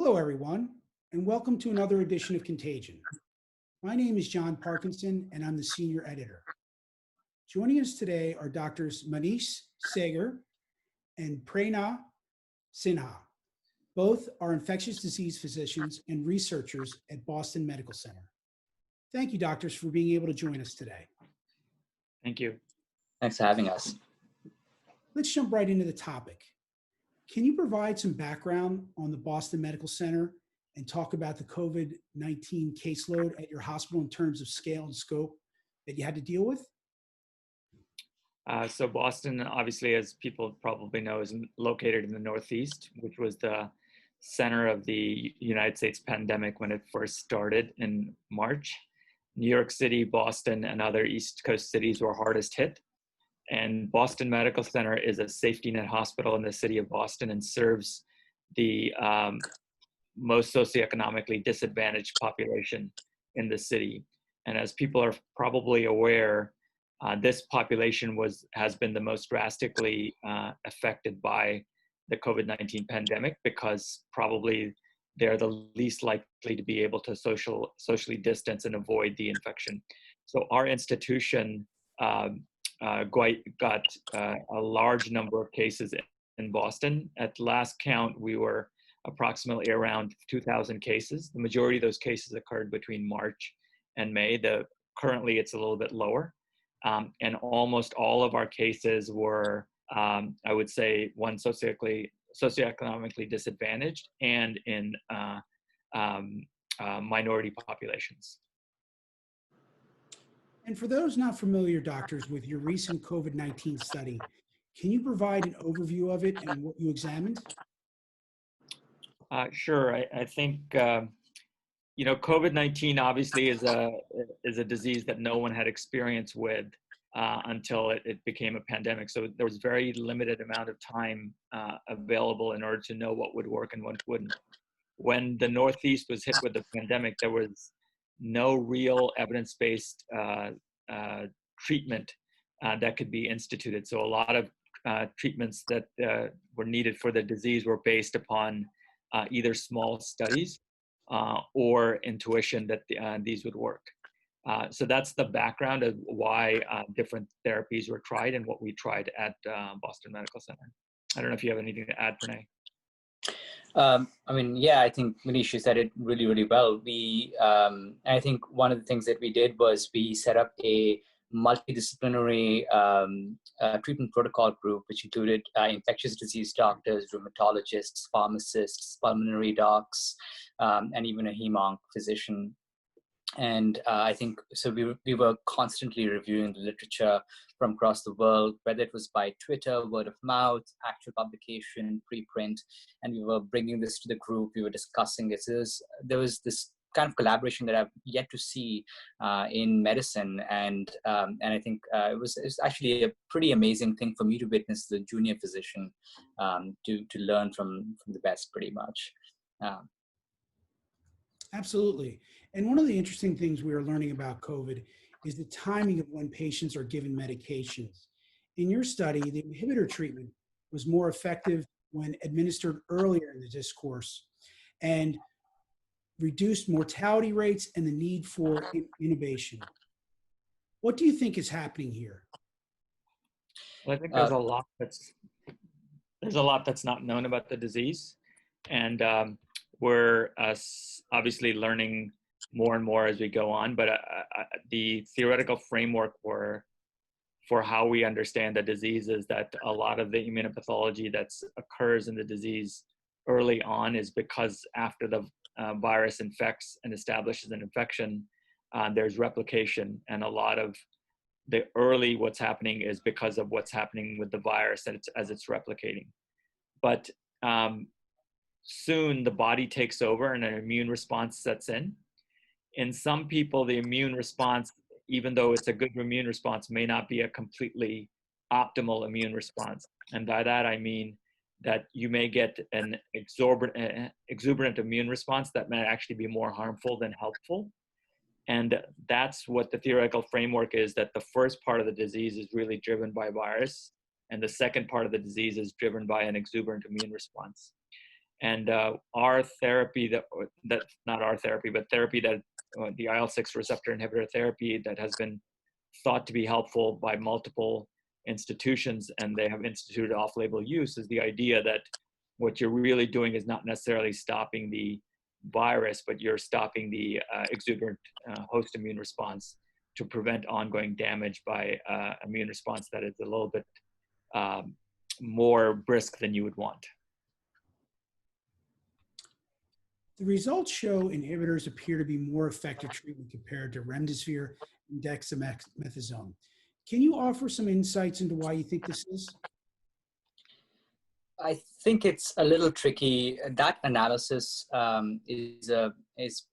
Hello, everyone, and welcome to another edition of Contagion. My name is John Parkinson, and I'm the senior editor. Joining us today are Doctors Manish Sagar and Prerna Sinha. Both are infectious disease physicians and researchers at Boston Medical Center. Thank you, doctors, for being able to join us today. Thank you. Thanks for having us. Let's jump right into the topic. Can you provide some background on the Boston Medical Center and talk about the COVID-19 caseload at your hospital in terms of scale and scope that you had to deal with? So Boston, obviously, as people probably know, is located in the Northeast, which was the center of the United States pandemic when it first started in March. New York City, Boston, and other East Coast cities were hardest hit. And Boston Medical Center is a safety net hospital in the city of Boston and serves the most socioeconomically disadvantaged population in the city. And as people are probably aware, this population has been the most drastically affected by the COVID-19 pandemic because probably they're the least likely to be able to socially distance and avoid the infection. So our institution got a large number of cases in Boston. At last count, we were approximately around 2,000 cases. The majority of those cases occurred between March and May. Currently, it's a little bit lower. And almost all of our cases were, I would say, one socioeconomically disadvantaged and in minority populations. And for those not familiar, doctors, with your recent COVID-19 study, can you provide an overview of it and what you examined? Sure. I think COVID-19 obviously is a disease that no one had experience with until it became a pandemic. So there was very limited amount of time available in order to know what would work and what wouldn't. When the Northeast was hit with the pandemic, there was no real evidence-based treatment that could be instituted. So a lot of treatments that were needed for the disease were based upon either small studies or intuition that these would work. So that's the background of why different therapies were tried and what we tried at Boston Medical Center. I don't know if you have anything to add, Pranay. I think Manish said it really, really well. I think one of the things that we did was we set up a multidisciplinary treatment protocol group, which included infectious disease doctors, rheumatologists, pharmacists, pulmonary docs, and even a hem-onc physician. And I think so we were constantly reviewing the literature from across the world, whether it was by Twitter, word of mouth, actual publication, preprint, and we were bringing this to the group. We were discussing it. So there was this kind of collaboration that I've yet to see in medicine, and I think it was actually a pretty amazing thing for me to witness as a junior physician, to learn from the best, pretty much. Absolutely. And one of the interesting things we are learning about COVID is the timing of when patients are given medications. In your study, the inhibitor treatment was more effective when administered earlier in the discourse and reduced mortality rates and the need for intubation. What do you think is happening here? Well, I think there's a lot that's not known about the disease, and we're obviously learning more and more as we go on. But the theoretical framework for how we understand the disease is that a lot of the immunopathology that occurs in the disease early on is because after the virus infects and establishes an infection, there's replication, and a lot of the early what's happening is because of what's happening with the virus as it's replicating. But soon the body takes over and an immune response sets in. In some people, the immune response, even though it's a good immune response, may not be a completely optimal immune response. And by that, I mean that you may get an exuberant immune response that may actually be more harmful than helpful. And that's what the theoretical framework is, that the first part of the disease is really driven by virus, and the second part of the disease is driven by an exuberant immune response. And our therapy that not our therapy, but therapy that the IL-6 receptor inhibitor therapy that has been thought to be helpful by multiple institutions, and they have instituted off-label use, is the idea that what you're really doing is not necessarily stopping the virus, but you're stopping the exuberant host immune response to prevent ongoing damage by immune response that is a little bit more brisk than you would want. The results show inhibitors appear to be more effective treatment compared to remdesivir and dexamethasone. Can you offer some insights into why you think this is? I think it's a little tricky. That analysis is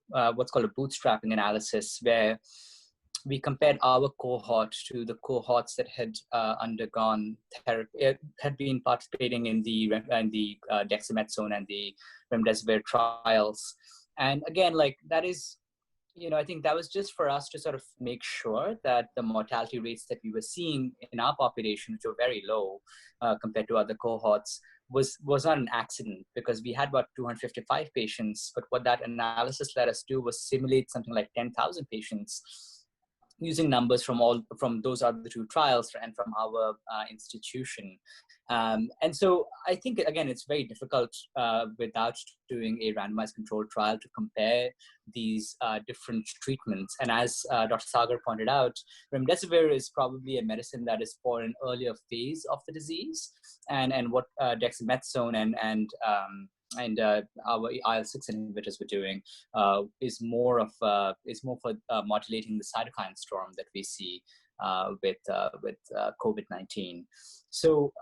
what's called a bootstrapping analysis, where we compared our cohort to the cohorts that had undergone therapy, had been participating in the dexamethasone and the remdesivir trials. And again, like that is, I think that was just for us to sort of make sure that the mortality rates that we were seeing in our population, which were very low compared to other cohorts, was not an accident, because we had about 255 patients. But what that analysis let us do was simulate something like 10,000 patients using numbers from those other two trials and from our institution. And so I think, again, it's very difficult without doing a randomized controlled trial to compare these different treatments. And as Dr. Sagar pointed out, remdesivir is probably a medicine that is for an earlier phase of the disease. And what dexamethasone and our IL-6 inhibitors were doing is more for modulating the cytokine storm that we see with COVID-19. So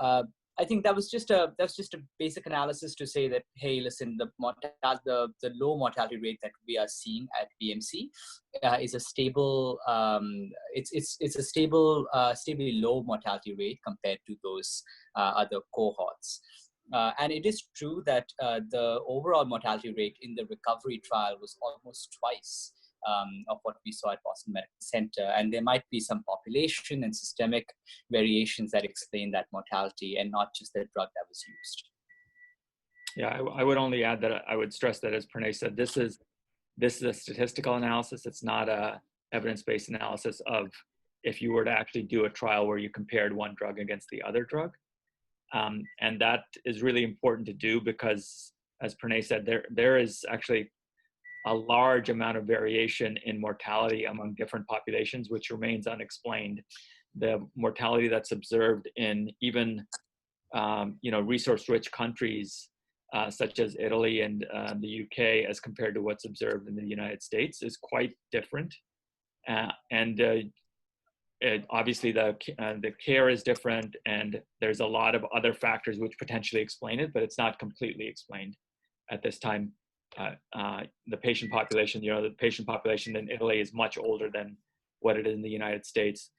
I think that's just a basic analysis to say that, hey, listen, the low mortality rate that we are seeing at BMC is a stable. It's a stable, stably low mortality rate compared to those other cohorts. And it is true that the overall mortality rate in the recovery trial was almost twice of what we saw at Boston Medical Center. And there might be some population and systemic variations that explain that mortality, and not just the drug that was used. Yeah, I would only add that I would stress that, as Pranay said, this is a statistical analysis. It's not a evidence-based analysis of if you were to actually do a trial where you compared one drug against the other drug. And that is really important to do because, as Pranay said, there is actually a large amount of variation in mortality among different populations, which remains unexplained. The mortality that's observed in even resource-rich countries such as Italy and the UK, as compared to what's observed in the United States, is quite different. Obviously the care is different, and there's a lot of other factors which potentially explain it, but it's not completely explained at this time. The patient population in Italy is much older than what it is in the United States.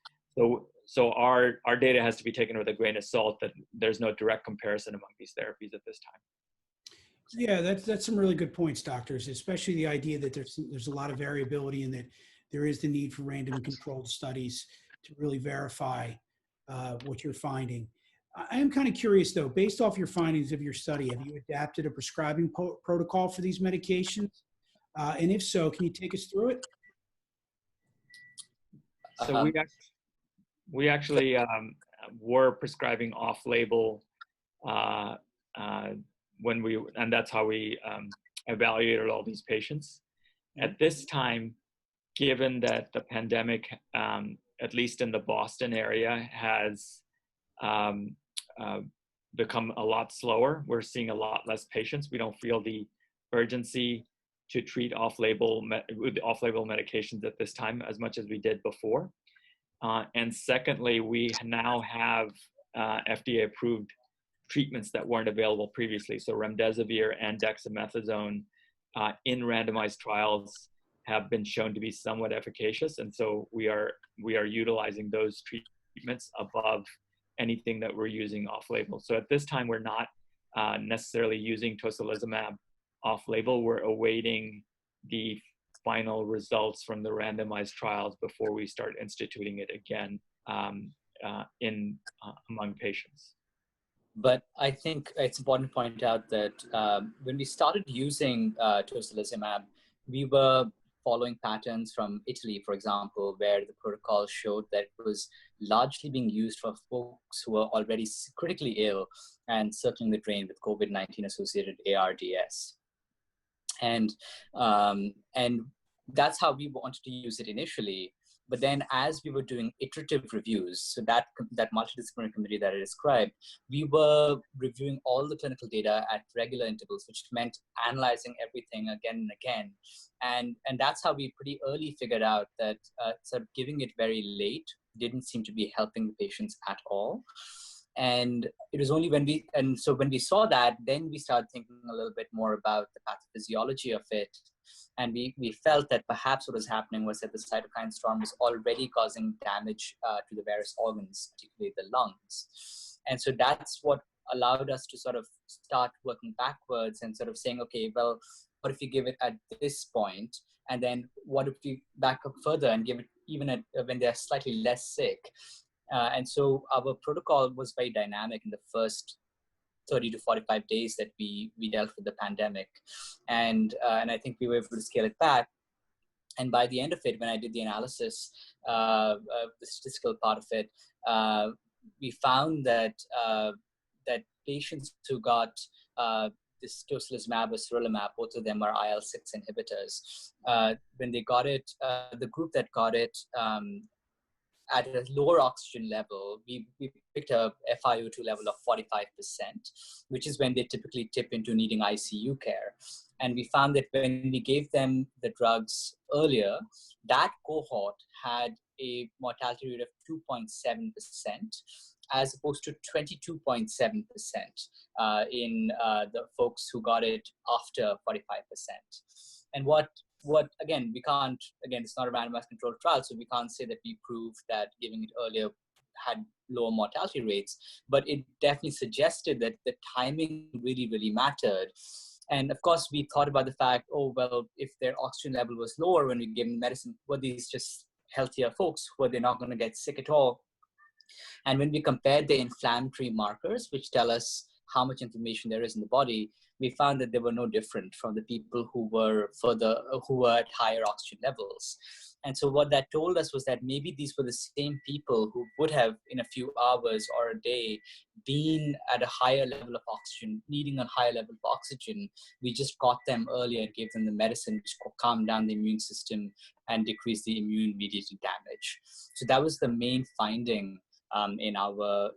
So our data has to be taken with a grain of salt, that there's no direct comparison among these therapies at this time. Yeah, that's some really good points, doctors, especially the idea that there's a lot of variability and that there is the need for random controlled studies to really verify what you're finding. I am kind of curious, though, based off your findings of your study, have you adapted a prescribing protocol for these medications? And if so, can you take us through it? So we actually were prescribing off-label and that's how we evaluated all these patients. At this time, given that the pandemic, at least in the Boston area, has become a lot slower, we're seeing a lot less patients. We don't feel the urgency to treat with off-label medications at this time as much as we did before. And secondly, we now have FDA-approved treatments that weren't available previously. So remdesivir and dexamethasone in randomized trials have been shown to be somewhat efficacious. And so we are utilizing those treatments above anything that we're using off-label. So at this time, we're not necessarily using tocilizumab off-label. We're awaiting the final results from the randomized trials before we start instituting it again among patients. But I think it's important to point out that when we started using tocilizumab, we were following patterns from Italy, for example, where the protocol showed that it was largely being used for folks who were already critically ill and circling the drain with COVID-19 associated ARDS. And that's how we wanted to use it initially. But then as we were doing iterative reviews, so that multidisciplinary committee that I described, we were reviewing all the clinical data at regular intervals, which meant analyzing everything again and again. And that's how we pretty early figured out that sort of giving it very late didn't seem to be helping the patients at all. And it was only when we saw that, then we started thinking a little bit more about the pathophysiology of it. And we felt that perhaps what was happening was that the cytokine storm was already causing damage to the various organs, particularly the lungs. And so that's what allowed us to sort of start working backwards and sort of saying, okay, well, what if we give it at this point? And then what if we back up further and give it even when they're slightly less sick? And so our protocol was very dynamic in the first 30 to 45 days that we dealt with the pandemic. And I think we were able to scale it back. And by the end of it, when I did the analysis, the statistical part of it, we found that that patients who got this tocilizumab or sarilumab, both of them are IL-6 inhibitors, when they got it, the group that got it at a lower oxygen level, we picked a FiO2 level of 45%, which is when they typically tip into needing ICU care. And we found that when we gave them the drugs earlier, that cohort had a mortality rate of 2.7%, as opposed to 22.7% in the folks who got it after 45%. And what again, we can't, again, it's not a randomized controlled trial, so we can't say that we proved that giving it earlier had lower mortality rates, but it definitely suggested that the timing really, really mattered. And of course, we thought about the fact, oh, well, if their oxygen level was lower when we gave them medicine, were these just healthier folks? Were they not going to get sick at all? And when we compared the inflammatory markers, which tell us how much inflammation there is in the body, we found that they were no different from the people who were at higher oxygen levels. And so what that told us was that maybe these were the same people who would have, in a few hours or a day, been at a higher level of oxygen, needing a higher level of oxygen. We just caught them earlier and gave them the medicine which calmed down the immune system and decreased the immune-mediated damage. So that was the main finding in our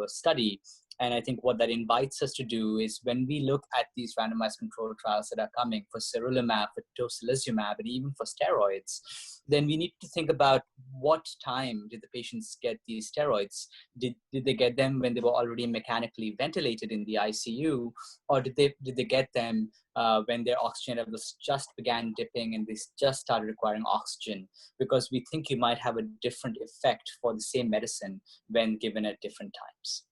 study. And I think what that invites us to do is, when we look at these randomized controlled trials that are coming for sarilumab, for tocilizumab, and even for steroids, then we need to think about what time did the patients get these steroids? Did they get them when they were already mechanically ventilated in the ICU, or did they get them when their oxygen levels just began dipping and they just started requiring oxygen? Because we think you might have a different effect for the same medicine when given at different times.